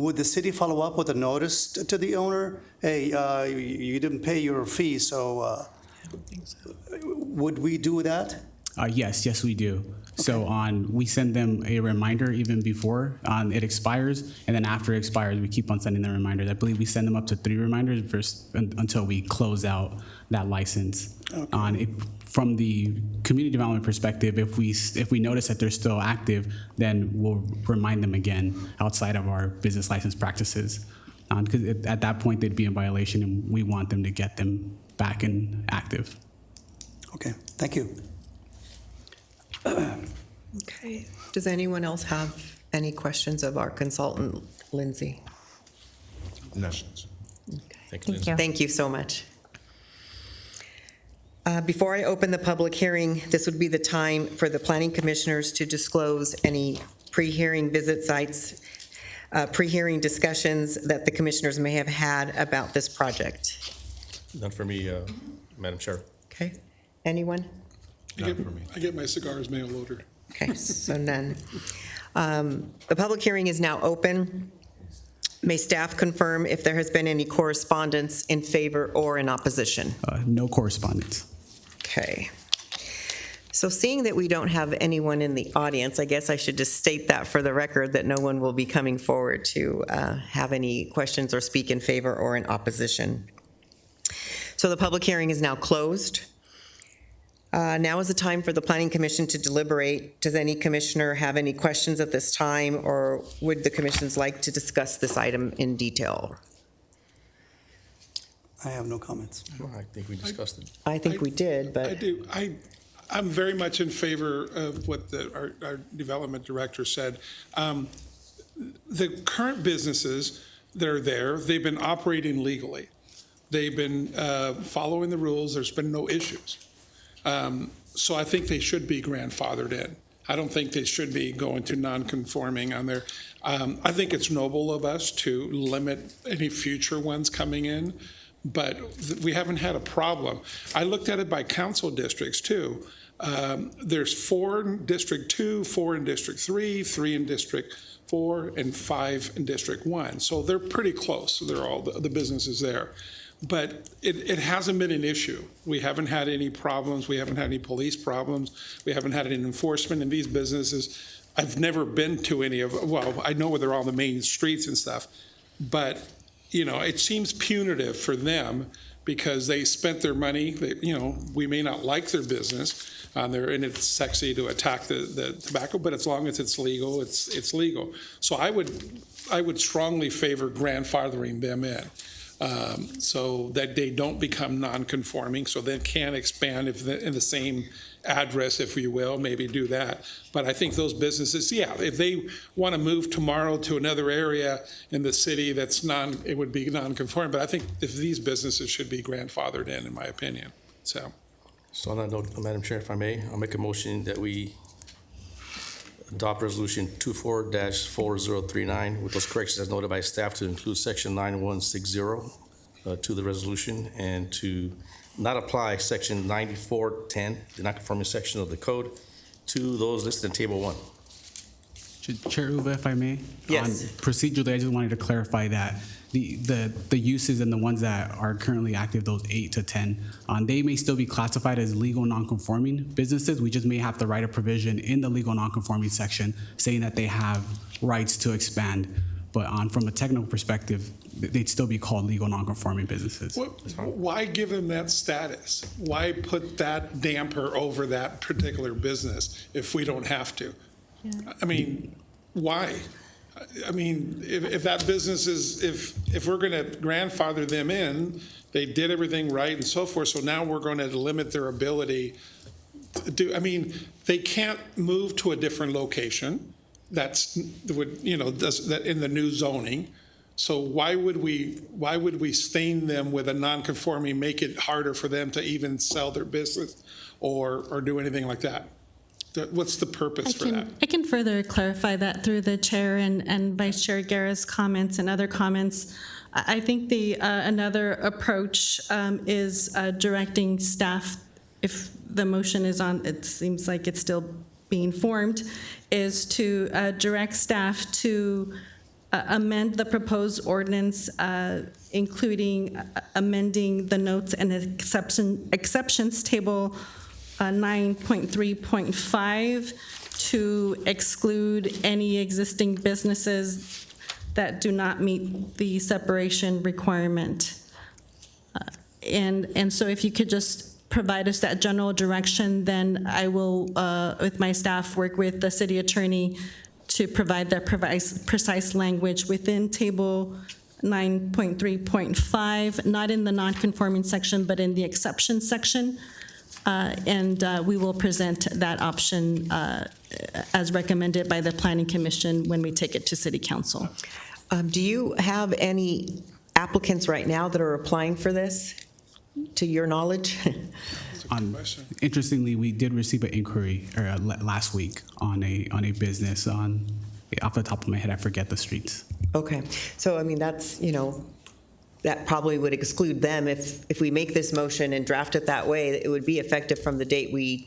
Speaker 5: would the city follow up with a notice to the owner? Hey, you didn't pay your fee, so would we do that?
Speaker 11: Yes, we do. So we send them a reminder even before it expires, and then after it expires, we keep on sending them reminders. I believe we send them up to 3 reminders until we close out that license. From the community development perspective, if we notice that they're still active, then we'll remind them again outside of our business license practices. Because at that point, they'd be in violation, and we want them to get them back and active.
Speaker 5: Okay, thank you.
Speaker 1: Okay. Does anyone else have any questions of our consultant, Lindsay?
Speaker 9: No.
Speaker 2: Thank you.
Speaker 1: Thank you so much. Before I open the public hearing, this would be the time for the planning commissioners to disclose any pre-hearing visit sites, pre-hearing discussions that the commissioners may have had about this project.
Speaker 2: None for me, Madam Chair.
Speaker 1: Okay, anyone?
Speaker 6: I get my cigars mail ordered.
Speaker 1: Okay, so none. The public hearing is now open. May staff confirm if there has been any correspondence in favor or in opposition?
Speaker 11: No correspondence.
Speaker 1: Okay. So seeing that we don't have anyone in the audience, I guess I should just state that for the record, that no one will be coming forward to have any questions or speak in favor or in opposition. So the public hearing is now closed. Now is the time for the Planning Commission to deliberate. Does any commissioner have any questions at this time, or would the commissions like to discuss this item in detail?
Speaker 5: I have no comments.
Speaker 2: Well, I think we discussed it.
Speaker 1: I think we did, but.
Speaker 6: I do. I'm very much in favor of what our development director said. The current businesses that are there, they've been operating legally. They've been following the rules. There's been no issues. So I think they should be grandfathered in. I don't think they should be going to non-conforming on there. I think it's noble of us to limit any future ones coming in, but we haven't had a problem. I looked at it by council districts too. There's 4 in District 2, 4 in District 3, 3 in District 4, and 5 in District 1. So they're pretty close. So they're all the businesses there. But it hasn't been an issue. We haven't had any problems. We haven't had any police problems. We haven't had any enforcement in these businesses. I've never been to any of, well, I know where they're on the main streets and stuff, but it seems punitive for them because they spent their money. We may not like their business, and it's sexy to attack the tobacco, but as long as it's legal, it's legal. So I would strongly favor grandfathering them in, so that they don't become non-conforming, so they can expand in the same address, if you will, maybe do that. But I think those businesses, if they want to move tomorrow to another area in the city it would be non-conforming. But I think if these businesses should be grandfathered in my opinion. So
Speaker 2: on that note, Madam Chair, if I may, I'll make a motion that we adopt resolution 24-4039 with those corrections as noted by staff to include section 9160 to the resolution, and to not apply section 9410, the non-conforming section of the code, to those listed in table 1.
Speaker 11: Chair Uva, if I may?
Speaker 1: Yes.
Speaker 11: Procedurally, I just wanted to clarify that the uses and the ones that are currently active, those 8 to 10, they may still be classified as legal non-conforming businesses. We just may have to write a provision in the legal non-conforming section saying that they have rights to expand. But from a technical perspective, they'd still be called legal non-conforming businesses.
Speaker 6: why give them that status? Why put that damper over that particular business if we don't have to? I mean, why? I mean, if that business if we're going to grandfather them in, they did everything right and so forth, so now we're going to limit their ability to do, they can't move to a different location. Does that in the new zoning. So why would we stain them with a non-conforming, make it harder for them to even sell their business or do anything like that? What's the purpose for that?
Speaker 7: I can further clarify that through the chair and Vice Chair Guerra's comments and other comments. I think another approach is directing staff, if the motion is on, it seems like it's still being formed, is to direct staff to amend the proposed ordinance, including amending the notes and exceptions table 9.3.5 to exclude any existing businesses that do not meet the separation requirement. And so if you could just provide us that general direction, then I will, with my staff, work with the city attorney to provide that precise language within table 9.3.5, not in the non-conforming section, but in the exception section. And we will present that option as recommended by the Planning Commission when we take it to City Council.
Speaker 1: Do you have any applicants right now that are applying for this, to your knowledge?
Speaker 11: Interestingly, we did receive an inquiry last week on a business off the top of my head, I forget the streets.
Speaker 1: Okay, so that's, that probably would exclude them. If we make this motion and draft it that way, it would be effective from the date we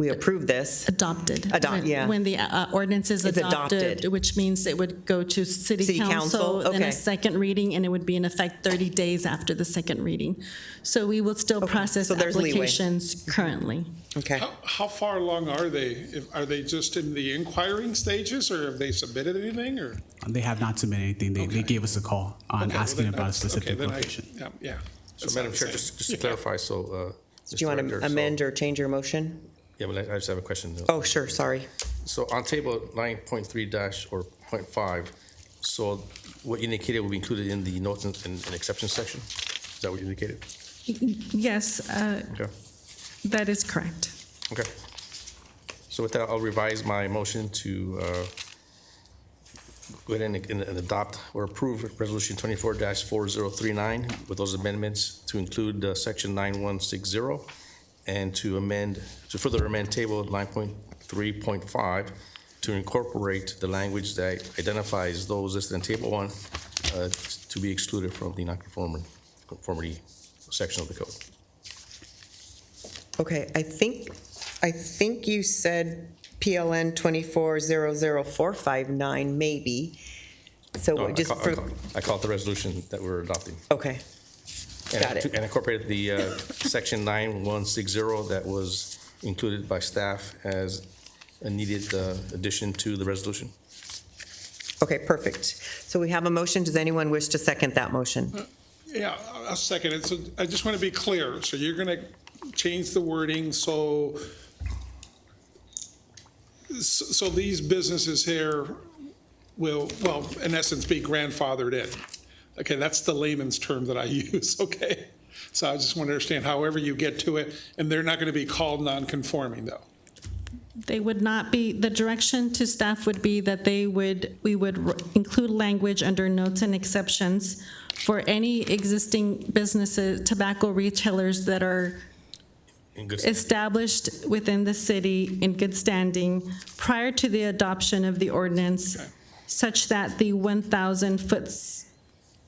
Speaker 1: approve this.
Speaker 7: Adopted.
Speaker 1: Yeah.
Speaker 7: When the ordinance is adopted, which means it would go to City Council in
Speaker 1: okay.
Speaker 7: a second reading, and it would be in effect 30 days after the second reading. So we will still process
Speaker 1: so there's
Speaker 7: applications currently.
Speaker 1: Okay.
Speaker 6: How far along are they? Are they just in the inquiring stages, or have they submitted anything? Or
Speaker 11: They have not submitted anything. They gave us a call asking about a specific location.
Speaker 6: Yeah.
Speaker 2: So Madam Chair, just to clarify,
Speaker 1: Do you want to amend or change your motion?
Speaker 2: Yeah, but I just have a question.
Speaker 1: Oh, sure, sorry.
Speaker 2: So on table 9.3- or 0.5, so what you indicated will be included in the notes and exceptions section? Is that what you indicated?
Speaker 7: Yes,
Speaker 2: Okay.
Speaker 7: that is correct.
Speaker 2: Okay. So with that, I'll revise my motion to go ahead and adopt or approve Resolution 24-4039 with those amendments to include section 9160 and to further amend table 9.3.5 to incorporate the language that identifies those listed in table 1 to be excluded from the nonconformity section of the code.
Speaker 1: Okay, I think you said PLN 24000459 maybe. So
Speaker 2: No,
Speaker 1: just for,
Speaker 2: I call it the resolution that we're adopting.
Speaker 1: okay, got it.
Speaker 2: And incorporated the section 9160 that was included by staff as a needed addition to the resolution.
Speaker 1: Okay, perfect. So we have a motion. Does anyone wish to second that motion?
Speaker 6: Yeah, I'll second it. So I just want to be clear. So you're going to change the wording so these businesses here will, well, in essence, be grandfathered in. Okay, that's the layman's term that I use, okay? So I just want to understand however you get to it, and they're not going to be called non-conforming, though.
Speaker 7: They would not be, the direction to staff would be that we would include language under notes and exceptions for any existing businesses, tobacco retailers that are
Speaker 2: In good standing.
Speaker 7: established within the city in good standing prior to the adoption of the ordinance, such that the 1,000 foot,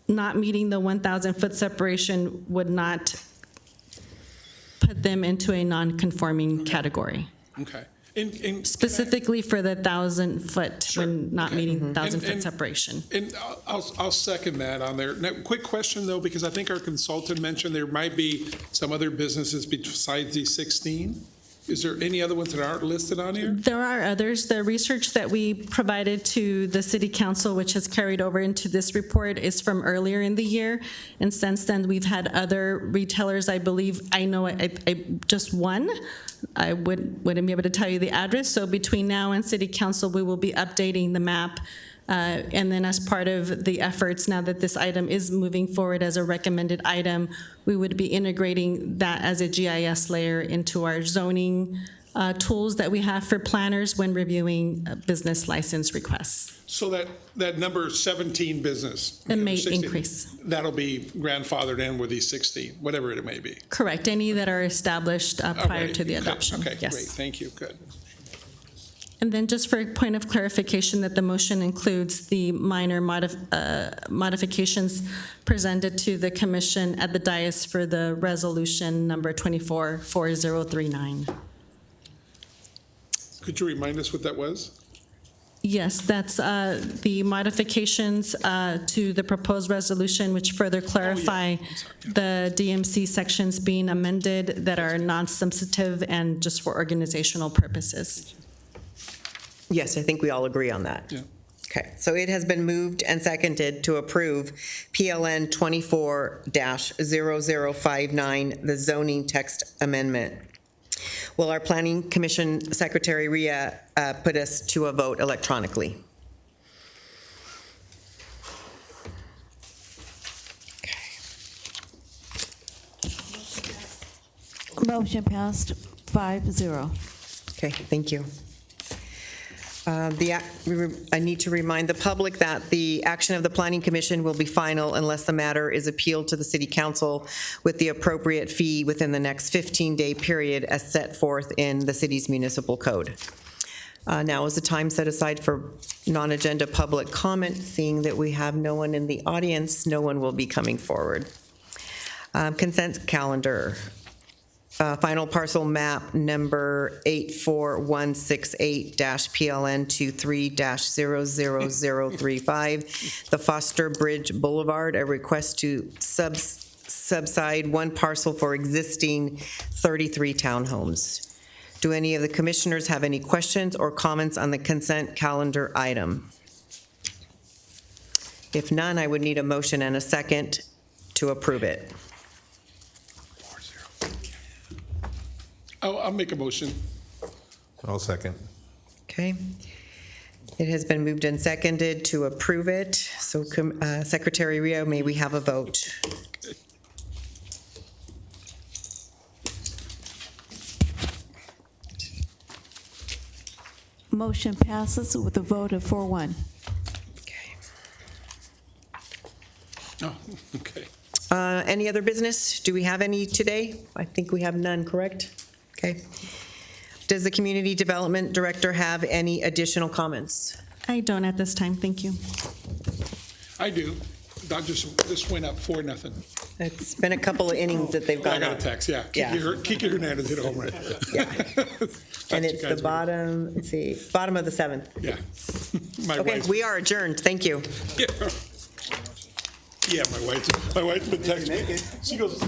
Speaker 7: not meeting the 1,000 foot separation would not put them into a non-conforming category.
Speaker 6: Okay. And
Speaker 7: Specifically for the 1,000 foot, when not meeting
Speaker 6: And-
Speaker 7: 1,000 foot
Speaker 6: and-
Speaker 7: separation.
Speaker 6: And I'll second that on there. Now, quick question, though, because I think our consultant mentioned there might be some other businesses besides these 16. Is there any other ones that aren't listed on here?
Speaker 7: There are others. The research that we provided to the city council, which has carried over into this report, is from earlier in the year. And since then, we've had other retailers, I believe, I know I just one. I wouldn't be able to tell you the address. So between now and city council, we will be updating the map. And then as part of the efforts, now that this item is moving forward as a recommended item, we would be integrating that as a GIS layer into our zoning tools that we have for planners when reviewing business license requests.
Speaker 6: So that number 17 business.
Speaker 7: It may
Speaker 6: 16,
Speaker 7: increase.
Speaker 6: That'll be grandfathered in with these 16, whatever it may be.
Speaker 7: Correct, any that are established prior
Speaker 6: Alrighty.
Speaker 7: to the
Speaker 6: Okay.
Speaker 7: adoption.
Speaker 6: Okay,
Speaker 7: Yes.
Speaker 6: great, thank you, good.
Speaker 7: And then just for a point of clarification, that the motion includes the minor modifications presented to the commission at the dais for the resolution number 244039.
Speaker 6: Could you remind us what that was?
Speaker 7: Yes, that's the modifications to the proposed resolution, which further clarify the DMC sections being amended that are non-substantive and just for organizational purposes.
Speaker 1: Yes, I think we all agree on that.
Speaker 6: Yeah.
Speaker 1: Okay, so it has been moved and seconded to approve PLN 24-0059, the zoning text amendment. Will our Planning Commission Secretary Rhea put us to a vote electronically?
Speaker 4: Motion passed 5-0.
Speaker 1: Okay, thank you. I need to remind the public that the action of the Planning Commission will be final unless the matter is appealed to the City Council with the appropriate fee within the next 15-day period as set forth in the city's municipal code. Now is the time set aside for non-agenda public comment. Seeing that we have no one in the audience, no one will be coming forward. Consent calendar. Final parcel map number 84168-PLN23-00035, the Foster Bridge Boulevard, a request to subside one parcel for existing 33 townhomes. Do any of the commissioners have any questions or comments on the consent calendar item? If none, I would need a motion and a second to approve it.
Speaker 6: I'll make a motion.
Speaker 3: I'll second.
Speaker 1: Okay. It has been moved and seconded to approve it. So Secretary Rio, may we have a vote?
Speaker 4: Motion passes with a vote of 4-1.
Speaker 1: Okay.
Speaker 6: Oh, okay.
Speaker 1: Any other business? Do we have any today? I think we have none, correct? Okay. Does the Community Development Director have any additional comments?
Speaker 7: I don't at this time, thank you.
Speaker 6: I do. That just went up 4-0.
Speaker 1: It's been a couple of innings that they've
Speaker 6: I
Speaker 1: gone
Speaker 6: got a
Speaker 1: up.
Speaker 6: text, yeah.
Speaker 1: Yeah.
Speaker 6: Kiki Hernandez hit a home run.
Speaker 1: Yeah. And
Speaker 6: You
Speaker 1: it's the
Speaker 6: guys were-
Speaker 1: bottom, let's see, bottom of the 7th.
Speaker 6: Yeah. My
Speaker 1: Okay,
Speaker 6: wife's-
Speaker 1: we are adjourned. Thank you.
Speaker 6: Yeah, my wife's been texting me. She goes,